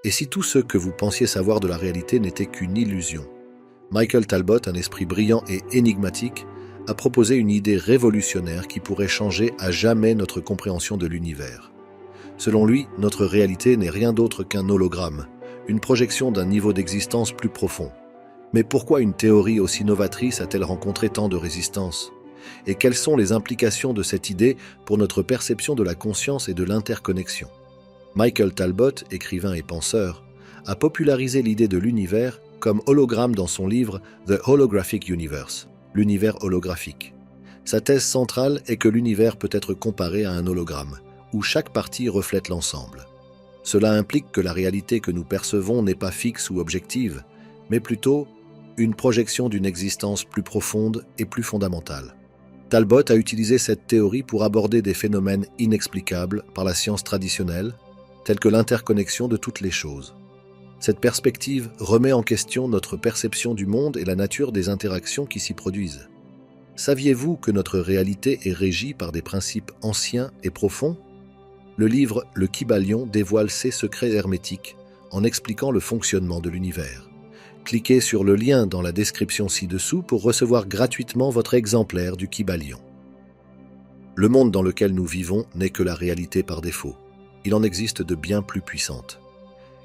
Et si tout ce que vous pensiez savoir de la réalité n'était qu'une illusion? Michael Talbot, un esprit brillant et énigmatique, a proposé une idée révolutionnaire qui pourrait changer à jamais notre compréhension de l'univers. Selon lui, notre réalité n'est rien d'autre qu'un hologramme, une projection d'un niveau d'existence plus profond. Mais pourquoi une théorie aussi novatrice a-t-elle rencontré tant de résistance? Et quelles sont les implications de cette idée pour notre perception de la conscience et de l'interconnexion? Michael Talbot, écrivain et penseur, a popularisé l'idée de l'univers comme hologramme dans son livre The Holographic Universe, l'univers holographique. Sa thèse centrale est que l'univers peut être comparé à un hologramme, où chaque partie reflète l'ensemble. Cela implique que la réalité que nous percevons n'est pas fixe ou objective, mais plutôt une projection d'une existence plus profonde et plus fondamentale. Talbot a utilisé cette théorie pour aborder des phénomènes inexplicables par la science traditionnelle, tels que l'interconnexion de toutes les choses. Cette perspective remet en question notre perception du monde et la nature des interactions qui s'y produisent. Saviez-vous que notre réalité est régie par des principes anciens et profonds? Le livre Le Kybalion dévoile ces secrets hermétiques en expliquant le fonctionnement de l'univers. Cliquez sur le lien dans la description ci-dessous pour recevoir gratuitement votre exemplaire du Kybalion. Le monde dans lequel nous vivons n'est que la réalité par défaut. Il en existe de bien plus puissantes.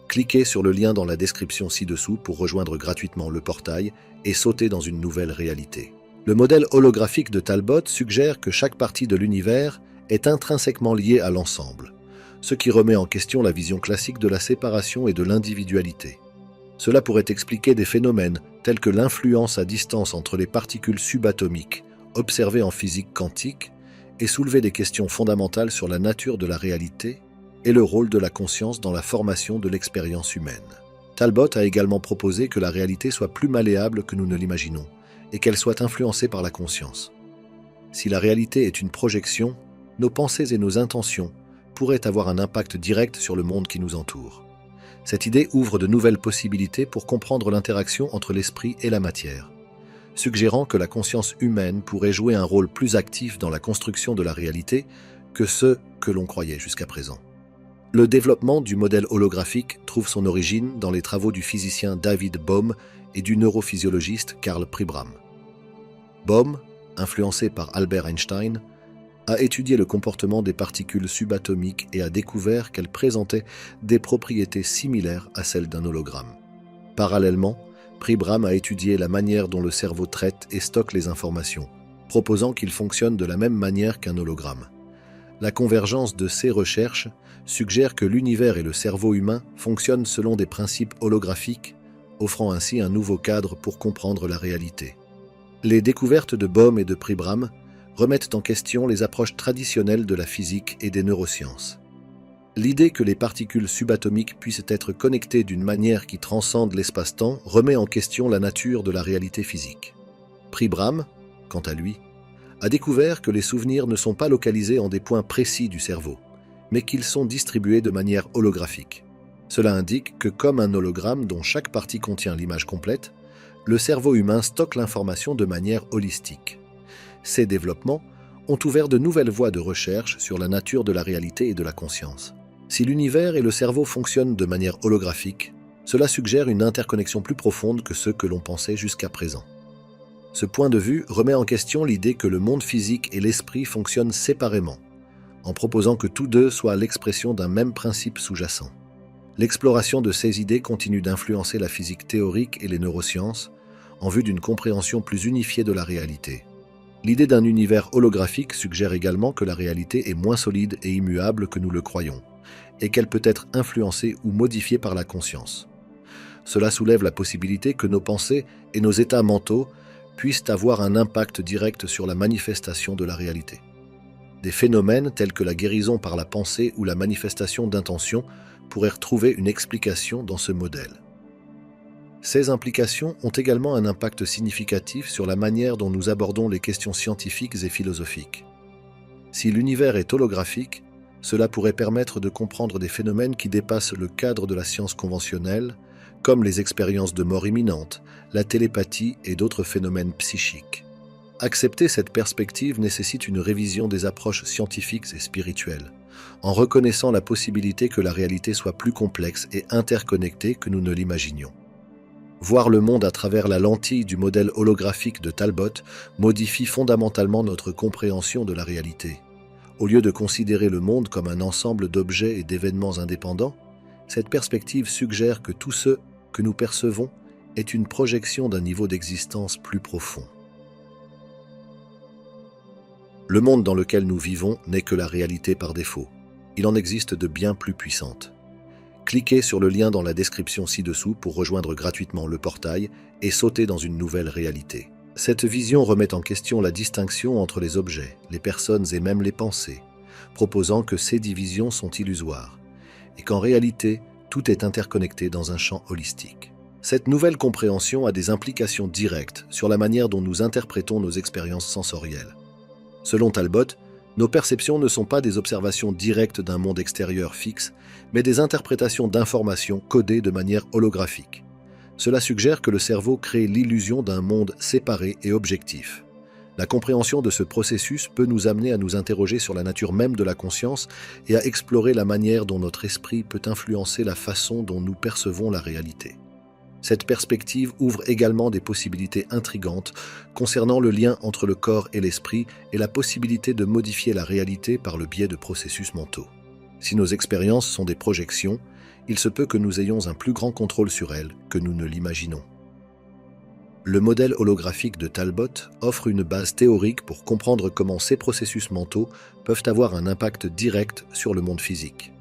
Cliquez sur le lien dans la description ci-dessous pour rejoindre gratuitement le portail et sauter dans une nouvelle réalité. Le modèle holographique de Talbot suggère que chaque partie de l'univers est intrinsèquement liée à l'ensemble, ce qui remet en question la vision classique de la séparation et de l'individualité. Cela pourrait expliquer des phénomènes tels que l'influence à distance entre les particules subatomiques observées en physique quantique et soulever des questions fondamentales sur la nature de la réalité et le rôle de la conscience dans la formation de l'expérience humaine. Talbot a également proposé que la réalité soit plus malléable que nous ne l'imaginons et qu'elle soit influencée par la conscience. Si la réalité est une projection, nos pensées et nos intentions pourraient avoir un impact direct sur le monde qui nous entoure. Cette idée ouvre de nouvelles possibilités pour comprendre l'interaction entre l'esprit et la matière, suggérant que la conscience humaine pourrait jouer un rôle plus actif dans la construction de la réalité que ce que l'on croyait jusqu'à présent. Le développement du modèle holographique trouve son origine dans les travaux du physicien David Bohm et du neurophysiologiste Karl Pribram. Bohm, influencé par Albert Einstein, a étudié le comportement des particules subatomiques et a découvert qu'elles présentaient des propriétés similaires à celles d'un hologramme. Parallèlement, Pribram a étudié la manière dont le cerveau traite et stocke les informations, proposant qu'il fonctionne de la même manière qu'un hologramme. La convergence de ces recherches suggère que l'univers et le cerveau humain fonctionnent selon des principes holographiques, offrant ainsi un nouveau cadre pour comprendre la réalité. Les découvertes de Bohm et de Pribram remettent en question les approches traditionnelles de la physique et des neurosciences. L'idée que les particules subatomiques puissent être connectées d'une manière qui transcende l'espace-temps remet en question la nature de la réalité physique. Pribram, quant à lui, a découvert que les souvenirs ne sont pas localisés en des points précis du cerveau, mais qu'ils sont distribués de manière holographique. Cela indique que comme un hologramme dont chaque partie contient l'image complète, le cerveau humain stocke l'information de manière holistique. Ces développements ont ouvert de nouvelles voies de recherche sur la nature de la réalité et de la conscience. Si l'univers et le cerveau fonctionnent de manière holographique, cela suggère une interconnexion plus profonde que ce que l'on pensait jusqu'à présent. Ce point de vue remet en question l'idée que le monde physique et l'esprit fonctionnent séparément, en proposant que tous deux soient l'expression d'un même principe sous-jacent. L'exploration de ces idées continue d'influencer la physique théorique et les neurosciences en vue d'une compréhension plus unifiée de la réalité. L'idée d'un univers holographique suggère également que la réalité est moins solide et immuable que nous le croyons, et qu'elle peut être influencée ou modifiée par la conscience. Cela soulève la possibilité que nos pensées et nos états mentaux puissent avoir un impact direct sur la manifestation de la réalité. Des phénomènes tels que la guérison par la pensée ou la manifestation d'intentions pourraient retrouver une explication dans ce modèle. Ces implications ont également un impact significatif sur la manière dont nous abordons les questions scientifiques et philosophiques. Si l'univers est holographique, cela pourrait permettre de comprendre des phénomènes qui dépassent le cadre de la science conventionnelle, comme les expériences de mort imminente, la télépathie et d'autres phénomènes psychiques. Accepter cette perspective nécessite une révision des approches scientifiques et spirituelles, en reconnaissant la possibilité que la réalité soit plus complexe et interconnectée que nous ne l'imaginions. Voir le monde à travers la lentille du modèle holographique de Talbot modifie fondamentalement notre compréhension de la réalité. Au lieu de considérer le monde comme un ensemble d'objets et d'événements indépendants, cette perspective suggère que tout ce que nous percevons est une projection d'un niveau d'existence plus profond. Le monde dans lequel nous vivons n'est que la réalité par défaut. Il en existe de bien plus puissantes. Cliquez sur le lien dans la description ci-dessous pour rejoindre gratuitement le portail et sauter dans une nouvelle réalité. Cette vision remet en question la distinction entre les objets, les personnes et même les pensées, proposant que ces divisions sont illusoires et qu'en réalité, tout est interconnecté dans un champ holistique. Cette nouvelle compréhension a des implications directes sur la manière dont nous interprétons nos expériences sensorielles. Selon Talbot, nos perceptions ne sont pas des observations directes d'un monde extérieur fixe, mais des interprétations d'informations codées de manière holographique. Cela suggère que le cerveau crée l'illusion d'un monde séparé et objectif. La compréhension de ce processus peut nous amener à nous interroger sur la nature même de la conscience et à explorer la manière dont notre esprit peut influencer la façon dont nous percevons la réalité. Cette perspective ouvre également des possibilités intrigantes concernant le lien entre le corps et l'esprit et la possibilité de modifier la réalité par le biais de processus mentaux. Si nos expériences sont des projections, il se peut que nous ayons un plus grand contrôle sur elles que nous ne l'imaginons. Le modèle holographique de Talbot offre une base théorique pour comprendre comment ces processus mentaux peuvent avoir un impact direct sur le monde physique.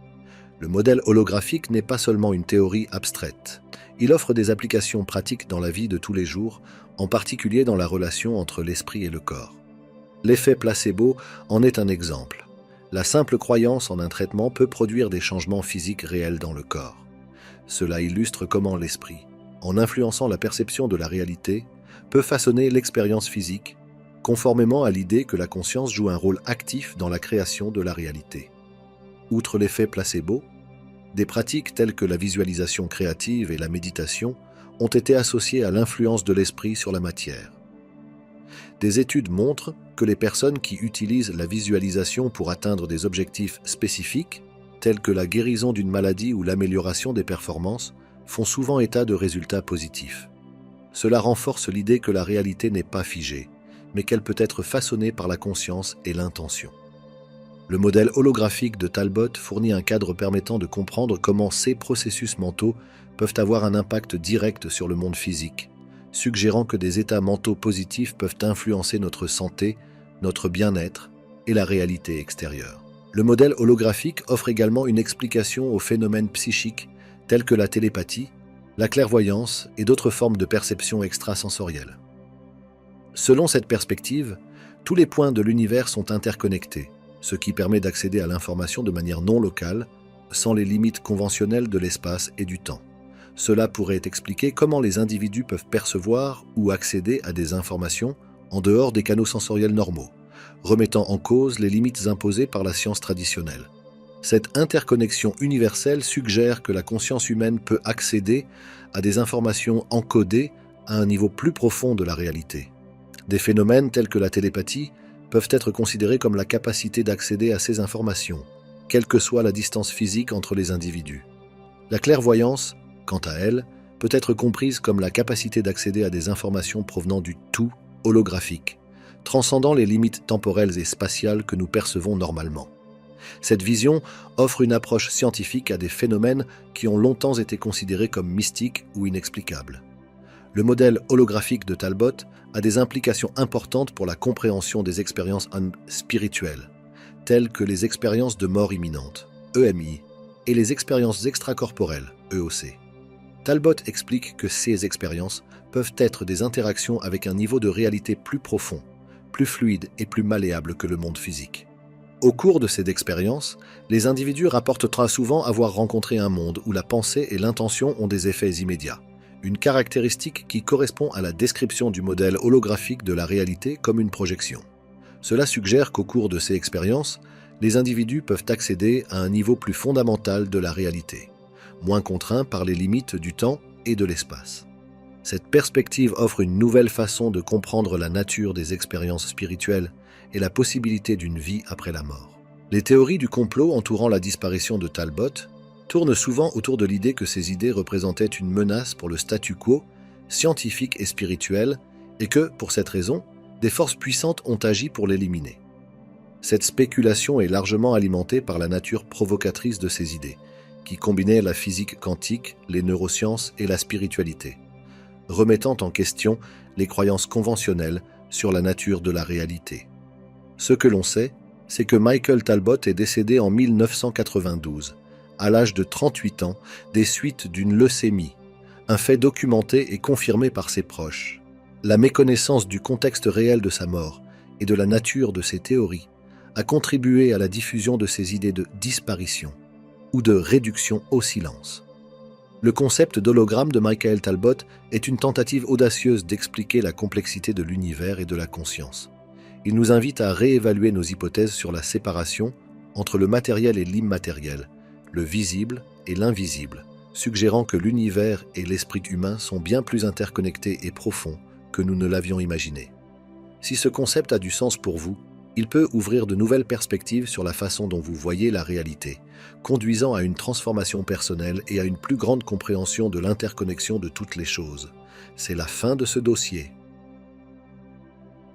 Le modèle holographique n'est pas seulement une théorie abstraite. Il offre des applications pratiques dans la vie de tous les jours, en particulier dans la relation entre l'esprit et le corps. L'effet placebo en est un exemple. La simple croyance en un traitement peut produire des changements physiques réels dans le corps. Cela illustre comment l'esprit, en influençant la perception de la réalité, peut façonner l'expérience physique, conformément à l'idée que la conscience joue un rôle actif dans la création de la réalité. Outre l'effet placebo, des pratiques telles que la visualisation créative et la méditation ont été associées à l'influence de l'esprit sur la matière. Des études montrent que les personnes qui utilisent la visualisation pour atteindre des objectifs spécifiques, tels que la guérison d'une maladie ou l'amélioration des performances, font souvent état de résultats positifs. Cela renforce l'idée que la réalité n'est pas figée, mais qu'elle peut être façonnée par la conscience et l'intention. Le modèle holographique de Talbot fournit un cadre permettant de comprendre comment ces processus mentaux peuvent avoir un impact direct sur le monde physique, suggérant que des états mentaux positifs peuvent influencer notre santé, notre bien-être et la réalité extérieure. Le modèle holographique offre également une explication aux phénomènes psychiques tels que la télépathie, la clairvoyance et d'autres formes de perception extrasensorielle. Selon cette perspective, tous les points de l'univers sont interconnectés, ce qui permet d'accéder à l'information de manière non locale, sans les limites conventionnelles de l'espace et du temps. Cela pourrait expliquer comment les individus peuvent percevoir ou accéder à des informations en dehors des canaux sensoriels normaux, remettant en cause les limites imposées par la science traditionnelle. Cette interconnexion universelle suggère que la conscience humaine peut accéder à des informations encodées à un niveau plus profond de la réalité. Des phénomènes tels que la télépathie peuvent être considérés comme la capacité d'accéder à ces informations, quelle que soit la distance physique entre les individus. La clairvoyance, quant à elle, peut être comprise comme la capacité d'accéder à des informations provenant du tout holographique, transcendant les limites temporelles et spatiales que nous percevons normalement. Cette vision offre une approche scientifique à des phénomènes qui ont longtemps été considérés comme mystiques ou inexplicables. Le modèle holographique de Talbot a des implications importantes pour la compréhension des expériences spirituelles, telles que les expériences de mort imminente, EMI, et les expériences extracorporelles, EOC. Talbot explique que ces expériences peuvent être des interactions avec un niveau de réalité plus profond, plus fluide et plus malléable que le monde physique. Au cours de ces expériences, les individus rapportent très souvent avoir rencontré un monde où la pensée et l'intention ont des effets immédiats, une caractéristique qui correspond à la description du modèle holographique de la réalité comme une projection. Cela suggère qu'au cours de ces expériences, les individus peuvent accéder à un niveau plus fondamental de la réalité, moins contraint par les limites du temps et de l'espace. Cette perspective offre une nouvelle façon de comprendre la nature des expériences spirituelles et la possibilité d'une vie après la mort. Les théories du complot entourant la disparition de Talbot tournent souvent autour de l'idée que ces idées représentaient une menace pour le statu quo scientifique et spirituel et que, pour cette raison, des forces puissantes ont agi pour l'éliminer. Cette spéculation est largement alimentée par la nature provocatrice de ces idées, qui combinait la physique quantique, les neurosciences et la spiritualité, remettant en question les croyances conventionnelles sur la nature de la réalité. Ce que l'on sait, c'est que Michael Talbot est décédé en 1992, à l'âge de 38 ans, des suites d'une leucémie, un fait documenté et confirmé par ses proches. La méconnaissance du contexte réel de sa mort et de la nature de ses théories a contribué à la diffusion de ces idées de disparition ou de réduction au silence. Le concept d'hologramme de Michael Talbot est une tentative audacieuse d'expliquer la complexité de l'univers et de la conscience. Il nous invite à réévaluer nos hypothèses sur la séparation entre le matériel et l'immatériel, le visible et l'invisible, suggérant que l'univers et l'esprit humain sont bien plus interconnectés et profonds que nous ne l'avions imaginé. Si ce concept a du sens pour vous, il peut ouvrir de nouvelles perspectives sur la façon dont vous voyez la réalité, conduisant à une transformation personnelle et à une plus grande compréhension de l'interconnexion de toutes les choses. C'est la fin de ce dossier.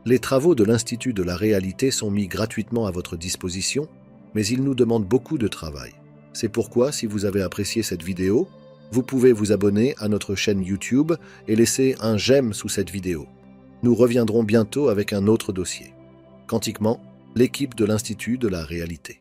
Les travaux de l'Institut de la réalité sont mis gratuitement à votre disposition, mais ils nous demandent beaucoup de travail. C'est pourquoi, si vous avez apprécié cette vidéo, vous pouvez vous abonner à notre chaîne YouTube et laisser un j'aime sous cette vidéo. Nous reviendrons bientôt avec un autre dossier. Quantiquement, l'équipe de l'Institut de la réalité.